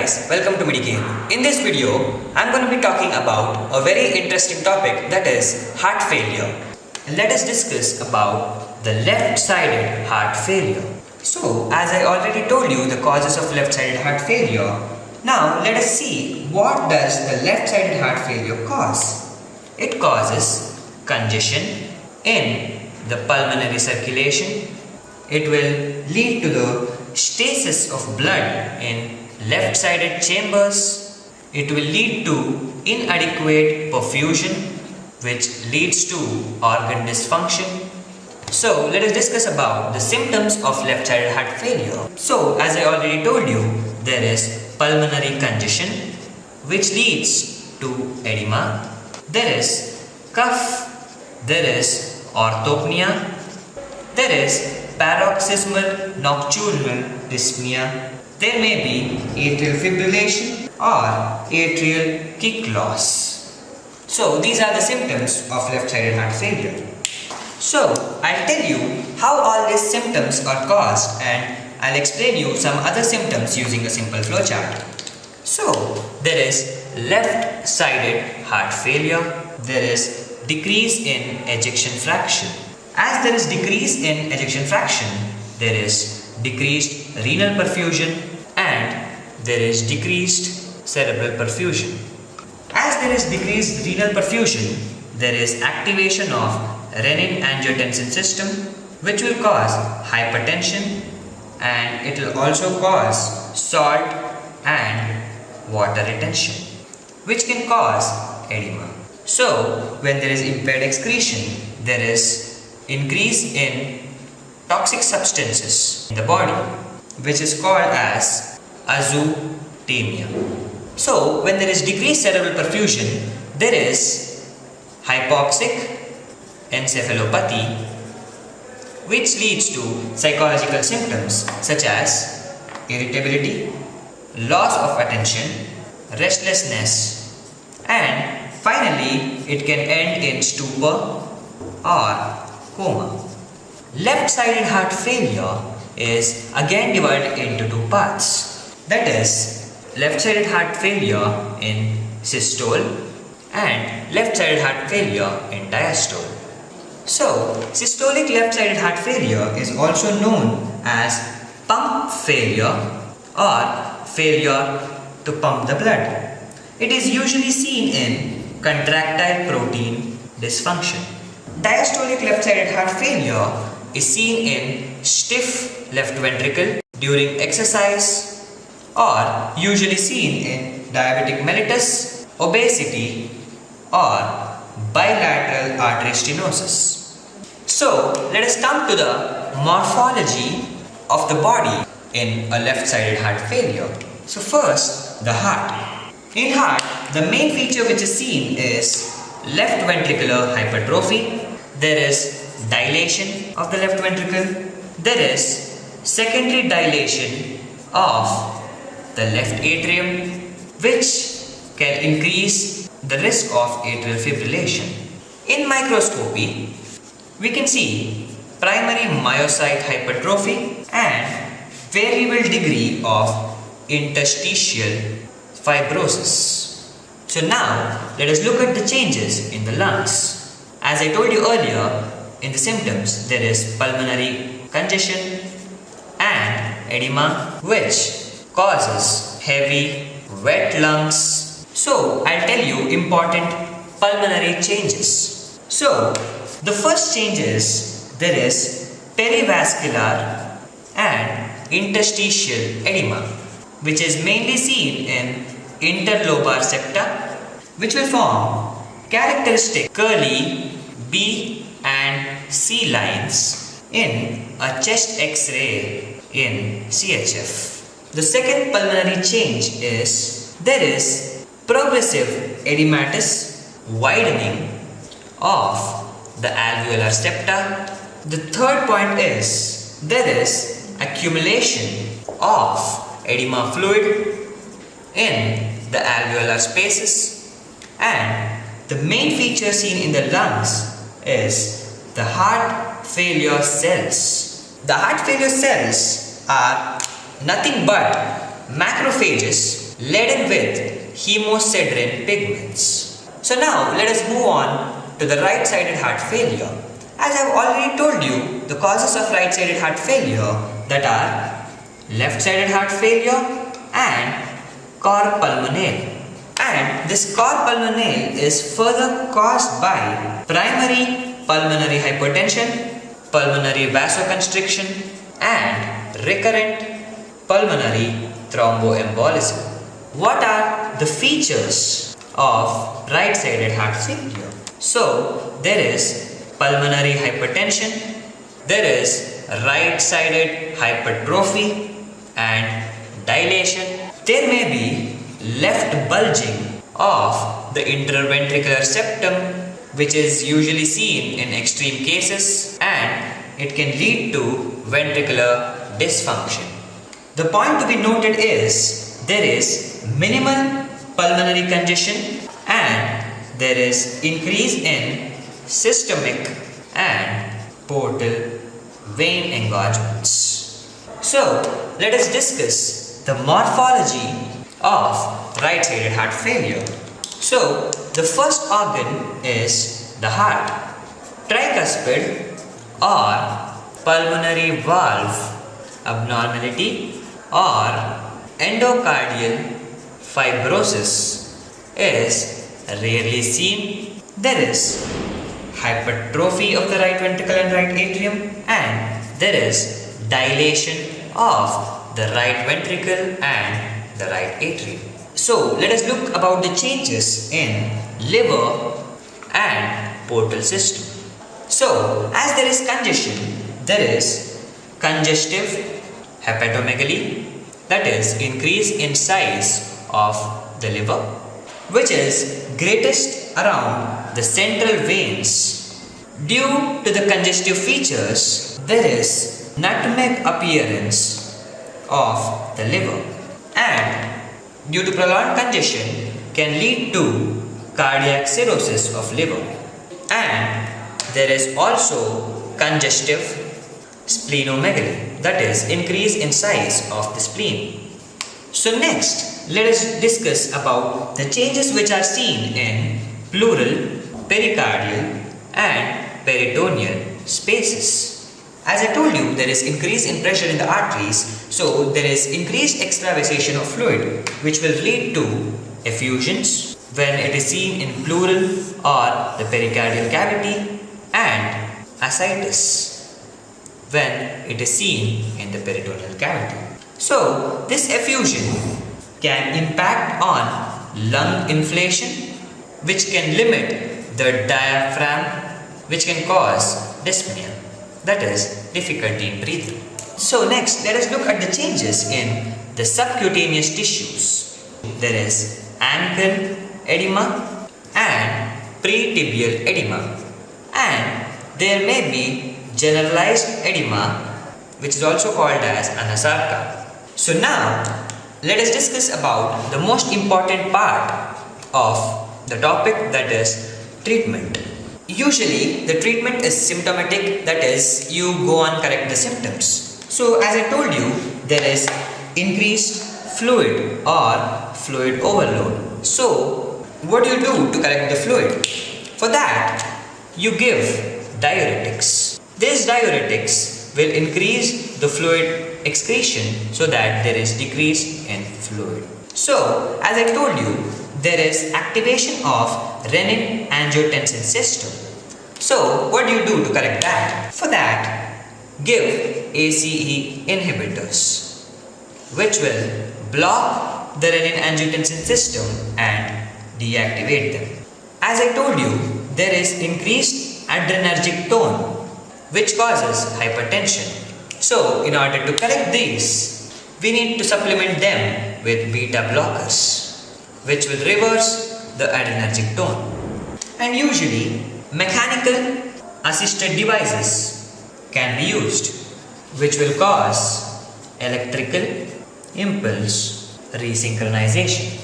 guys, welcome to Medicare. In this video, I'm going to be talking about a very interesting topic, that is heart failure. Let us discuss about the left-sided heart failure. So, as I already told you the causes of left-sided heart failure, now let us see what does the left-sided heart failure cause. It causes congestion in the pulmonary circulation. It will lead to the stasis of blood in left-sided chambers. It will lead to inadequate perfusion, which leads to organ dysfunction. So let us discuss about the symptoms of left-sided heart failure. So as I already told you, there is pulmonary congestion, which leads to edema. There is cough. There is orthopnea. There is paroxysmal nocturnal dyspnea. There may be atrial fibrillation or atrial kick loss. So these are the symptoms of left-sided heart failure. So I'll tell you how all these symptoms are caused, and I'll explain you some other symptoms using a simple flowchart. So there is left-sided heart failure. There is decrease in ejection fraction. As there is decrease in ejection fraction, there is decreased renal perfusion and there is decreased cerebral perfusion. As there is decreased renal perfusion, there is activation of renin-angiotensin system, which will cause hypertension, and it will also cause salt and water retention, which can cause edema. So when there is impaired excretion, there is increase in toxic substances in the body, which is called as azotemia. So when there is decreased cerebral perfusion, there is hypoxic encephalopathy, which leads to psychological symptoms such as irritability, loss of attention, restlessness, and finally it can end in stupor or coma. Left-sided heart failure is again divided into two parts. That is, left-sided heart failure in systole and left-sided heart failure in diastole. So, systolic left-sided heart failure is also known as pump failure or failure to pump the blood. It is usually seen in contractile protein dysfunction. Diastolic left-sided heart failure is seen in stiff left ventricle during exercise, or usually seen in diabetic mellitus, obesity, or bilateral artery stenosis. So let us come to the morphology of the body in a left-sided heart failure. So first, the heart. In heart, the main feature which is seen is left ventricular hypertrophy. There is dilation of the left ventricle. There is secondary dilation of the left atrium, which can increase the risk of atrial fibrillation. In microscopy, we can see primary myocyte hypertrophy and variable degree of interstitial fibrosis. So now, let us look at the changes in the lungs. As I told you earlier, in the symptoms, there is pulmonary congestion and edema, which causes heavy, wet lungs. So, I'll tell you important pulmonary changes. So, the first change is there is perivascular and interstitial edema, which is mainly seen in interlobar septa, which will form characteristic curly B and C lines in a chest X-ray in CHF. The second pulmonary change is there is progressive edematous widening of the alveolar septa. The third point is there is accumulation of edema fluid in the alveolar spaces, and the main feature seen in the lungs is the heart failure cells. The heart failure cells are nothing but macrophages laden with hemosiderin pigments. So now let us move on to the right-sided heart failure. As I have already told you, the causes of right-sided heart failure that are left-sided heart failure and cor pulmonale. And this cor pulmonale is further caused by primary pulmonary hypertension, pulmonary vasoconstriction and recurrent pulmonary thromboembolism. What are the features of right-sided heart failure? So, there is pulmonary hypertension, there is right-sided hypertrophy and dilation. There may be left bulging of the interventricular septum, which is usually seen in extreme cases, and it can lead to ventricular dysfunction. The point to be noted is there is minimal pulmonary congestion and there is increase in systemic and portal vein engorgements. So, let us discuss the morphology of right-sided heart failure. So, the first organ is the heart. Tricuspid or pulmonary valve abnormality or endocardial fibrosis is rarely seen. There is hypertrophy of the right ventricle and right atrium, and there is dilation of the right ventricle and the right atrium. So let us look about the changes in liver and portal system. So as there is congestion, there is congestive hepatomegaly, that is increase in size of the liver, which is greatest around the central veins. Due to the congestive features, there is nutmeg appearance of the liver, and due to prolonged congestion can lead to cardiac cirrhosis of liver, and there is also congestive splenomegaly, that is increase in size of the spleen. So next, let us discuss about the changes which are seen in pleural, pericardial and peritoneal spaces. As I told you, there is increase in pressure in the arteries, so there is increased extravasation of fluid which will lead to effusions when it is seen in pleural or the pericardial cavity, and ascites when it is seen in the peritoneal cavity. So this effusion can impact on lung inflation, which can limit the diaphragm, which can cause dyspnea, that is difficulty in breathing. So next, let us look at the changes in the subcutaneous tissues. There is ankle edema and pretibial edema, and there may be generalized edema, which is also called as anasarca. So now, let us discuss about the most important part of the topic, that is treatment. Usually, the treatment is symptomatic, that is, you go and correct the symptoms. So, as I told you, there is increased fluid or fluid overload. So, what do you do to correct the fluid? For that, you give diuretics. These diuretics will increase the fluid excretion so that there is decrease in fluid. So, as I told you, there is activation of renin-angiotensin system. So, what do you do to correct that? For that, give ACE inhibitors, which will block the renin-angiotensin system and deactivate them. As I told you, there is increased adrenergic tone, which causes hypertension. So, in order to correct these, we need to supplement them with beta blockers, which will reverse the adrenergic tone. And usually, mechanical assisted devices can be used, which will cause electrical impulse resynchronization.